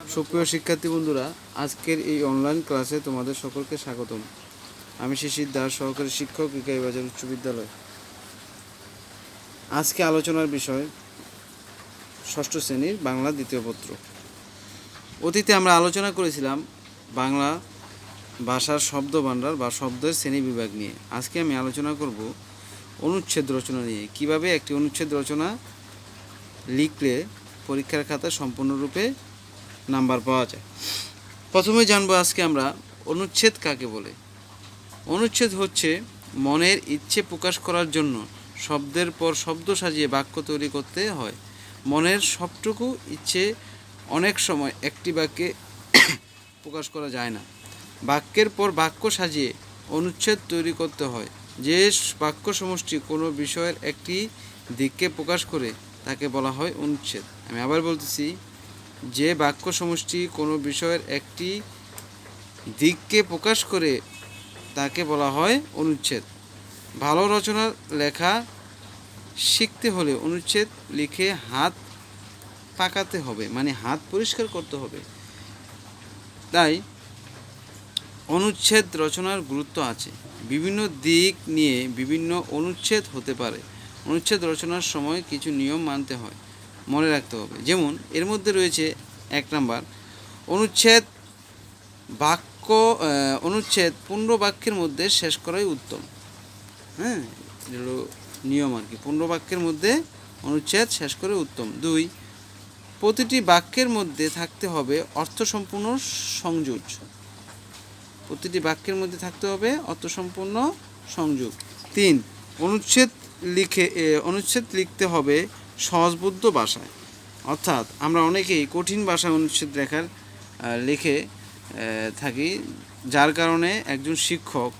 সুপ্রিয় শিক্ষার্থী বন্ধুরা, আজকের এই অনলাইন ক্লাসে তোমাদের সকলকে স্বাগতম। আমি শিশির দাস, সহকারী শিক্ষক, বিকাইবাজার উচ্চ বিদ্যালয়। আজকে আলোচনার বিষয় ষষ্ঠ শ্রেণীর বাংলা দ্বিতীয় পত্র। অতীতে আমরা আলোচনা করেছিলাম বাংলা ভাষার শব্দ ভাণ্ডার বা শব্দের শ্রেণী বিভাগ নিয়ে। আজকে আমি আলোচনা করব অনুচ্ছেদ রচনা নিয়ে। কিভাবে একটি অনুচ্ছেদ রচনা লিখলে পরীক্ষার খাতায় সম্পূর্ণরূপে নাম্বার পাওয়া যায়। প্রথমে জানবো আজকে আমরা অনুচ্ছেদ কাকে বলে। অনুচ্ছেদ হচ্ছে মনের ইচ্ছে প্রকাশ করার জন্য শব্দের পর শব্দ সাজিয়ে বাক্য তৈরি করতে হয়। মনের সবটুকু ইচ্ছে অনেক সময় একটি বাক্যে প্রকাশ করা যায় না। বাক্যের পর বাক্য সাজিয়ে অনুচ্ছেদ তৈরি করতে হয়। যে বাক্য সমষ্টি কোনো বিষয়ের একটি দিককে প্রকাশ করে তাকে বলা হয় অনুচ্ছেদ। আমি আবার বলতেছি, যে বাক্য সমষ্টি কোনো বিষয়ের একটি দিককে প্রকাশ করে তাকে বলা হয় অনুচ্ছেদ। ভালো রচনা লেখা শিখতে হলে অনুচ্ছেদ লিখে হাত পাকাতে হবে, মানে হাত পরিষ্কার করতে হবে। তাই অনুচ্ছেদ রচনার গুরুত্ব আছে। বিভিন্ন দিক নিয়ে বিভিন্ন অনুচ্ছেদ হতে পারে। অনুচ্ছেদ রচনার সময় কিছু নিয়ম মানতে হয়, মনে রাখতে হবে। যেমন এর মধ্যে রয়েছে 1 নাম্বার, অনুচ্ছেদ পূর্ণ বাক্যের মধ্যে শেষ করাই উত্তম। হ্যাঁ, এগুলো নিয়ম আর কি। পূর্ণ বাক্যের মধ্যে অনুচ্ছেদ শেষ করে উত্তম। 2, প্রতিটি বাক্যের মধ্যে থাকতে হবে অর্থসম্পূর্ণ সংযোগ। প্রতিটি বাক্যের মধ্যে থাকতে হবে অর্থসম্পূর্ণ সংযোগ। 3, অনুচ্ছেদ লিখতে হবে সহজবোধ্য ভাষায়। অর্থাৎ আমরা অনেকেই কঠিন ভাষায় অনুচ্ছেদ লিখে থাকি, যার কারণে একজন শিক্ষক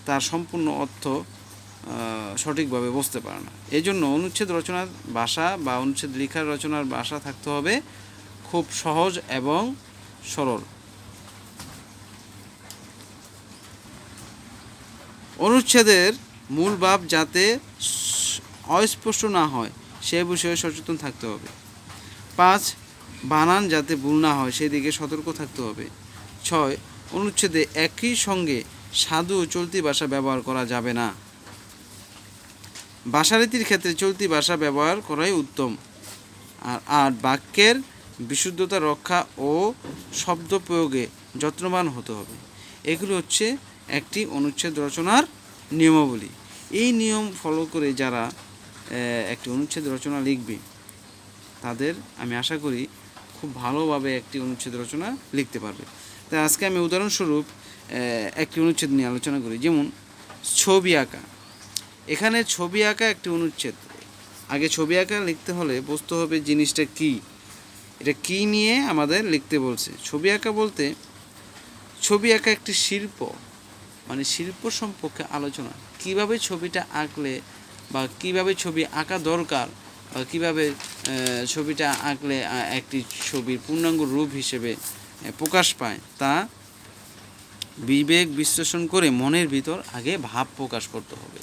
তার সম্পূর্ণ অর্থ সঠিকভাবে বুঝতে পারে না। এই জন্য অনুচ্ছেদ রচনার ভাষা বা অনুচ্ছেদ লেখার রচনার ভাষা থাকতে হবে খুব সহজ এবং সরল। অনুচ্ছেদের মূল ভাব যাতে অস্পষ্ট না হয় সে বিষয়ে সচেতন থাকতে হবে। 5, বানান যাতে ভুল না হয় সেদিকে সতর্ক থাকতে হবে। 6, অনুচ্ছেদে একই সঙ্গে সাধু ও চলতি ভাষা ব্যবহার করা যাবে না। ভাষারীতির ক্ষেত্রে চলতি ভাষা ব্যবহার করাই উত্তম। আর 8, বাক্যের বিশুদ্ধতা রক্ষা ও শব্দ প্রয়োগে যত্নবান হতে হবে। এগুলো হচ্ছে একটি অনুচ্ছেদ রচনার নিয়মাবলী। এই নিয়ম ফলো করে যারা একটি অনুচ্ছেদ রচনা লিখবে তাদের আমি আশা করি খুব ভালোভাবে একটি অনুচ্ছেদ রচনা লিখতে পারবে। তাই আজকে আমি উদাহরণস্বরূপ একটি অনুচ্ছেদ নিয়ে আলোচনা করি। যেমন ছবি আঁকা। এখানে ছবি আঁকা একটি অনুচ্ছেদ। আগে ছবি আঁকা লিখতে হলে বুঝতে হবে জিনিসটা কী, এটা কী নিয়ে আমাদের লিখতে বলছে। ছবি আঁকা বলতে ছবি আঁকা একটি শিল্প, মানে শিল্প সম্পর্কে আলোচনা। কিভাবে ছবিটা আঁকলে বা কিভাবে ছবি আঁকা দরকার বা কীভাবে ছবিটা আঁকলে একটি ছবির পূর্ণাঙ্গ রূপ হিসেবে প্রকাশ পায় তা বিবেক বিশ্লেষণ করে মনের ভিতর আগে ভাব প্রকাশ করতে হবে।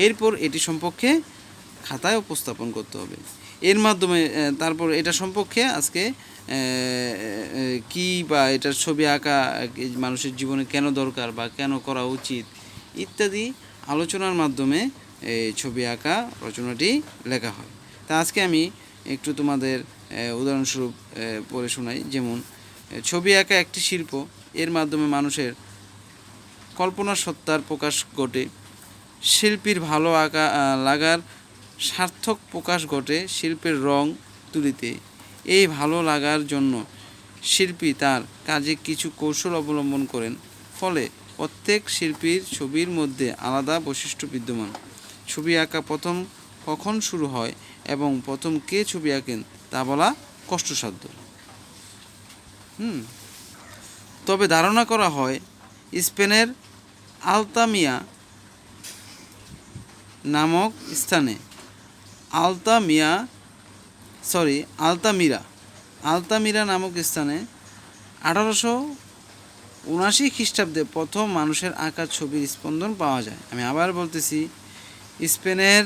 এরপর এটি সম্পর্কে খাতায় উপস্থাপন করতে হবে। এর মাধ্যমে তারপর এটা সম্পর্কে আজকে কি বা এটার ছবি আঁকা মানুষের জীবনে কেন দরকার বা কেন করা উচিত ইত্যাদি আলোচনার মাধ্যমে এই ছবি আঁকা রচনাটি লেখা হয়। তা আজকে আমি একটু তোমাদের উদাহরণস্বরূপ পড়ে শোনাই। যেমন ছবি আঁকা একটি শিল্প, এর মাধ্যমে মানুষের কল্পনা সত্তার প্রকাশ ঘটে। শিল্পীর ভালো লাগার সার্থক প্রকাশ ঘটে শিল্পের রং তুলিতে। এই ভালো লাগার জন্য শিল্পী তার কাজে কিছু কৌশল অবলম্বন করেন, ফলে প্রত্যেক শিল্পীর ছবির মধ্যে আলাদা বৈশিষ্ট্য বিদ্যমান। ছবি আঁকা প্রথম কখন শুরু হয় এবং প্রথম কে ছবি আঁকেন তা বলা কষ্টসাধ্য। তবে ধারণা করা হয় স্পেনের আলতামিরা নামক স্থানে আলতামিরা নামক স্থানে 1879 খ্রিস্টাব্দে প্রথম মানুষের আঁকা ছবির স্পন্দন পাওয়া যায়। আমি আবার বলতেছি, স্পেনের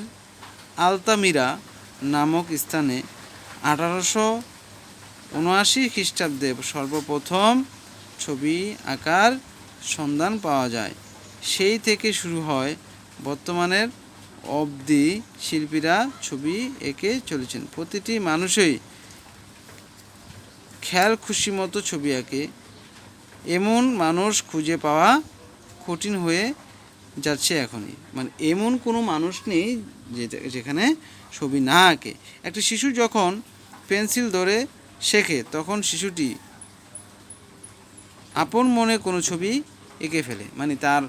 আলতামিরা নামক স্থানে 1879 ৭৯ খ্রিস্টাব্দে সর্বপ্রথম ছবি আঁকার সন্ধান পাওয়া যায়। সেই থেকে শুরু হয় বর্তমানের অবধি শিল্পীরা ছবি এঁকে চলেছেন। প্রতিটি মানুষই খেয়াল খুশি মতো ছবি আঁকে, এমন মানুষ খুঁজে পাওয়া কঠিন হয়ে যাচ্ছে এখনই। মানে এমন কোনো মানুষ নেই যেখানে ছবি না আঁকে। একটা শিশু যখন পেন্সিল ধরে শেখে তখন শিশুটি আপন মনে কোনো ছবি এঁকে ফেলে। মানে তার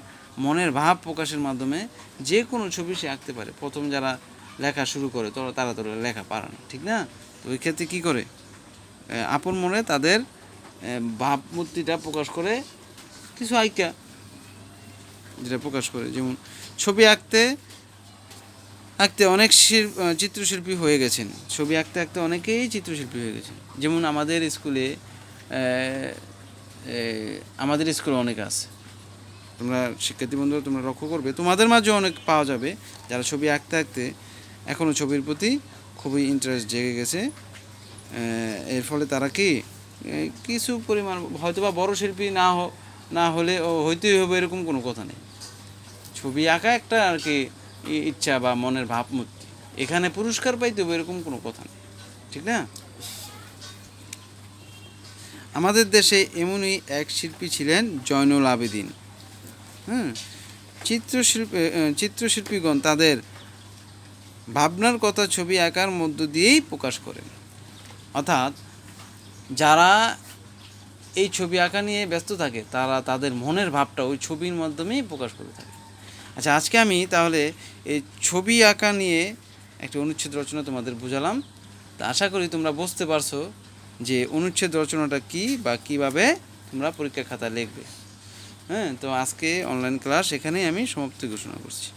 মনের ভাব প্রকাশের মাধ্যমে যে কোনো ছবি সে আঁকতে পারে। প্রথম যারা লেখা শুরু করে তারা তো লেখা পারে না, ঠিক না? তো ওই ক্ষেত্রে কী করে আপন মনে তাদের ভাবমূর্তিটা প্রকাশ করে কিছু আঁকা, যেটা প্রকাশ করে। যেমন ছবি আঁকতে আঁকতে অনেক চিত্রশিল্পী হয়ে গেছেন। ছবি আঁকতে আঁকতে অনেকেই চিত্রশিল্পী হয়ে গেছেন। যেমন আমাদের স্কুলে অনেক আছে। তোমরা শিক্ষার্থী বন্ধুরা তোমরা লক্ষ্য করবে, তোমাদের মাঝে অনেক পাওয়া যাবে যারা ছবি আঁকতে আঁকতে এখনও ছবির প্রতি খুবই ইন্টারেস্ট জেগে গেছে। এর ফলে তারা কি কিছু পরিমাণ হয়তো বা বড়ো শিল্পী না হলে হইতেই হবে এরকম কোনো কথা নেই। ছবি আঁকা একটা আর কি ইচ্ছা বা মনের ভাবমূর্তি, এখানে পুরস্কার পাইতে হবে এরকম কোনো কথা নেই, ঠিক না? আমাদের দেশে এমনই এক শিল্পী ছিলেন জয়নুল আবেদিন। চিত্রশিল্পীগণ তাদের ভাবনার কথা ছবি আঁকার মধ্য দিয়েই প্রকাশ করেন। অর্থাৎ যারা এই ছবি আঁকা নিয়ে ব্যস্ত থাকে তারা তাদের মনের ভাবটা ওই ছবির মাধ্যমেই প্রকাশ করে থাকে। আচ্ছা, আজকে আমি তাহলে এই ছবি আঁকা নিয়ে একটা অনুচ্ছেদ রচনা তোমাদের বুঝালাম। তা আশা করি তোমরা বুঝতে পারছো যে অনুচ্ছেদ রচনাটা কী বা কীভাবে তোমরা পরীক্ষা খাতা লিখবে। তো আজকে অনলাইন ক্লাস এখানেই আমি সমাপ্তি ঘোষণা করছি।